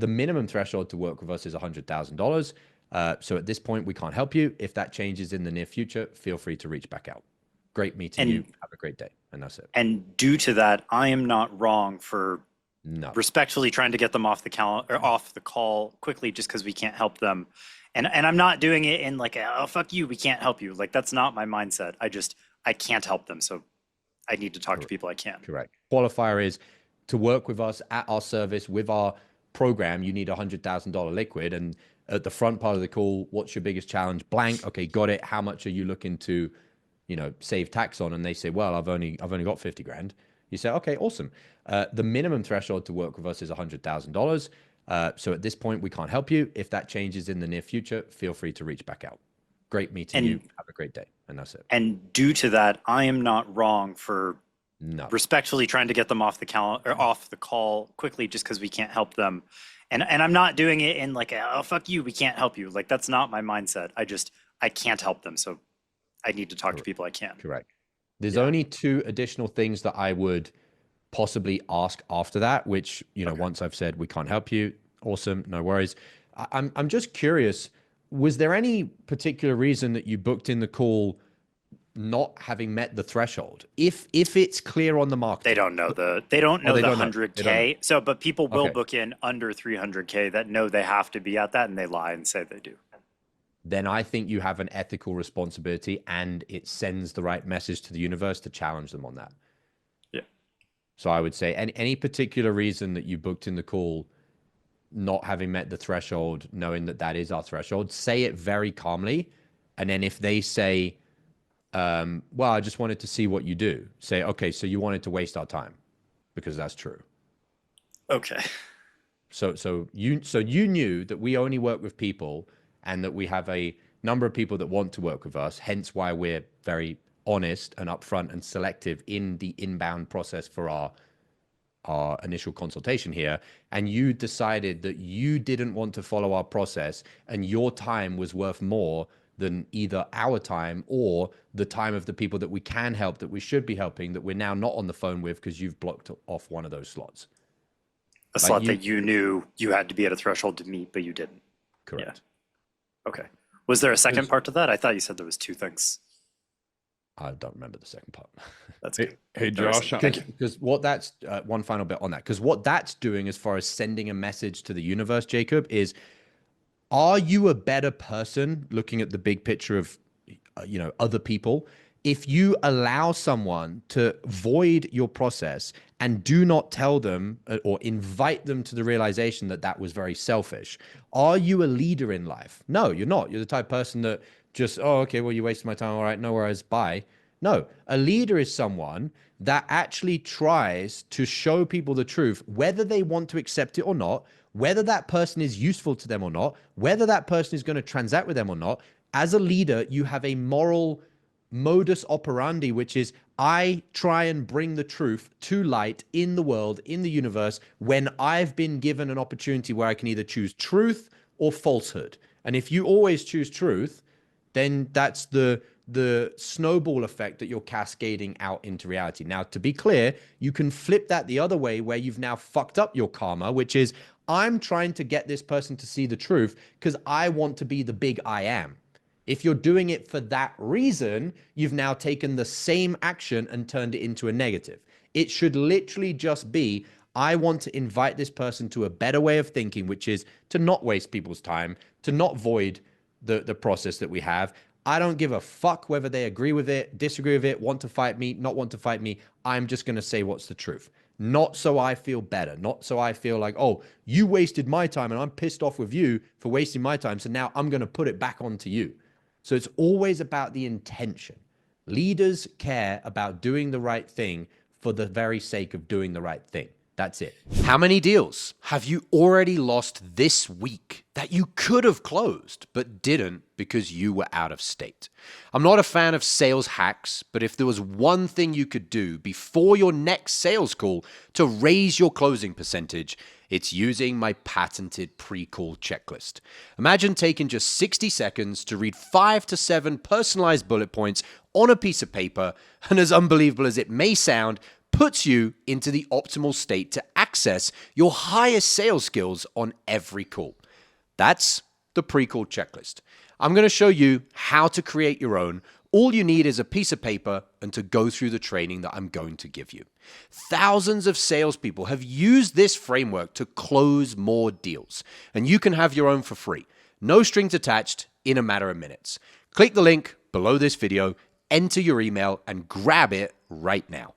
The minimum threshold to work with us is $100,000. So at this point, we can't help you. If that changes in the near future, feel free to reach back out. Great meeting you. And Have a great day. And that's it. and due to that, I am not wrong for No, respectfully trying to get them off the or off the call quickly just because we can't help them. And I'm not doing it in like oh fuck you, we can't help you. Like that's not my mindset. I can't help them. So I need to talk to people I can. correct. Qualifier is to work with us at our service with our program, you need $100,000 liquid. And at the front part of the call, what's your biggest challenge? Blank. Okay, got it. How much are you looking to, save tax on? And they say, well, I've only got 50 grand. You say, okay, awesome. The minimum threshold to work with us is $100,000. So at this point, we can't help you. If that changes in the near future, feel free to reach back out. Great meeting you. Have a great day. And that's it. And due to that, I am not wrong for No, respectfully trying to get them off the or off the call quickly just because we can't help them. And I'm not doing it in like oh fuck you, we can't help you. Like that's not my mindset. I can't help them. So I need to talk to people I can. correct. There's only two additional things that I would possibly ask after that, which, once I've said we can't help you, awesome, no worries. I'm just curious, was there any particular reason that you booked in the call not having met the threshold? If it's clear on the market, They don't know the 100K. So, but people will Okay. book in under 300K that know they have to be at that and they lie and say they do. then I think you have an ethical responsibility and it sends the right message to the universe to challenge them on that. Yeah. So I would say any particular reason that you booked in the call not having met the threshold, knowing that that is our threshold, say it very calmly. And then if they say, well, I just wanted to see what you do, say, okay, so you wanted to waste our time, because that's true. Okay. So you knew that we only work with people and that we have a number of people that want to work with us, hence why we're very honest and upfront and selective in the inbound process for our initial consultation here. And you decided that you didn't want to follow our process and your time was worth more than either our time or the time of the people that we can help, that we should be helping, that we're now not on the phone with because you've blocked off one of those slots. A slot that you knew you had to be at a threshold to meet, but you didn't. Correct. Yeah. Okay. Was there a second part to that? I thought you said there was two things. I don't remember the second part. That's good. Hey Josh, Because what that's one final bit on that, because what that's doing as far as sending a message to the universe, Jacob, is are you a better person looking at the big picture of other people if you allow someone to void your process and do not tell them or invite them to the realization that that was very selfish? Are you a leader in life? No, you're not. You're the type of person that just, oh, okay, well, you wasted my time. All right, no worries, bye. No, a leader is someone that actually tries to show people the truth, whether they want to accept it or not, whether that person is useful to them or not, whether that person is going to transact with them or not. As a leader, you have a moral modus operandi, which is I try and bring the truth to light in the world, in the universe, when I've been given an opportunity where I can either choose truth or falsehood. And if you always choose truth, then that's the snowball effect that you're cascading out into reality. Now, to be clear, you can flip that the other way where you've now fucked up your karma, which is I'm trying to get this person to see the truth because I want to be the big I am. If you're doing it for that reason, you've now taken the same action and turned it into a negative. It should literally just be, I want to invite this person to a better way of thinking, which is to not waste people's time, to not void the process that we have. I don't give a fuck whether they agree with it, disagree with it, want to fight me, not want to fight me. I'm just going to say what's the truth. Not so I feel better, not so I feel like, oh, you wasted my time and I'm pissed off with you for wasting my time. So now I'm going to put it back onto you. So it's always about the intention. Leaders care about doing the right thing for the very sake of doing the right thing. That's it. How many deals have you already lost this week that you could have closed but didn't because you were out of state? I'm not a fan of sales hacks, but if there was one thing you could do before your next sales call to raise your closing percentage, it's using my patented pre-call checklist. Imagine taking just 60 seconds to read 5 to 7 personalized bullet points on a piece of paper, and as unbelievable as it may sound, puts you into the optimal state to access your highest sales skills on every call. That's the pre-call checklist. I'm going to show you how to create your own. All you need is a piece of paper and to go through the training that I'm going to give you. Thousands of salespeople have used this framework to close more deals, and you can have your own for free. No strings attached, in a matter of minutes. Click the link below this video, enter your email, and grab it right now.